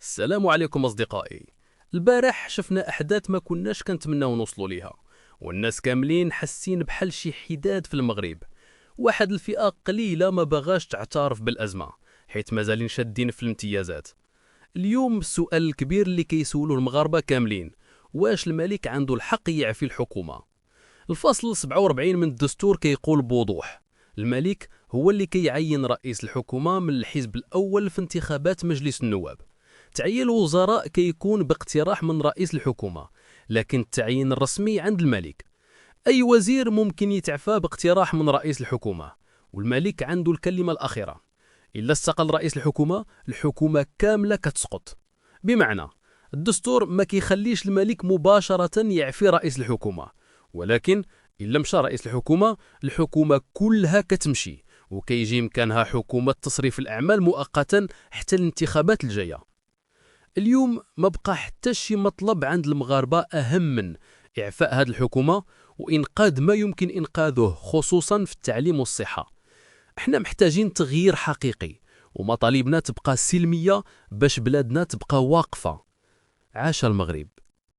السلام عليكم أصدقائي. البارح شفنا أحداث ما كناش كنتمناو نوصلوا ليها، والناس كاملين حاسين بحال شي حداد في المغرب. واحد الفئة قليلة ما بغاش تعترف بالأزمة حيت مازالين شادين في الامتيازات. اليوم السؤال الكبير اللي كيسولوه المغاربة كاملين: واش الملك عنده الحق يعفي الحكومة؟ الفصل 47 من الدستور كيقول بوضوح: الملك هو اللي كيعين رئيس الحكومة من الحزب الأول في انتخابات مجلس النواب. تعيين الوزراء كيكون باقتراح من رئيس الحكومة، لكن التعيين الرسمي عند الملك. أي وزير ممكن يتعفى باقتراح من رئيس الحكومة، والملك عنده الكلمة الأخيرة. إلا استقل رئيس الحكومة، الحكومة كاملة كتسقط. بمعنى، الدستور ما كيخليش الملك مباشرة يعفي رئيس الحكومة، ولكن إلا مشى رئيس الحكومة، الحكومة كلها كتمشي، وكيجي مكانها حكومة تصريف الأعمال مؤقتا حتى الانتخابات الجاية. اليوم ما بقى حتى شي مطلب عند المغاربة أهم من إعفاء هذه الحكومة وإنقاذ ما يمكن إنقاذه، خصوصا في التعليم والصحة. احنا محتاجين تغيير حقيقي، ومطالبنا تبقى سلمية باش بلادنا تبقى واقفة. عاش المغرب.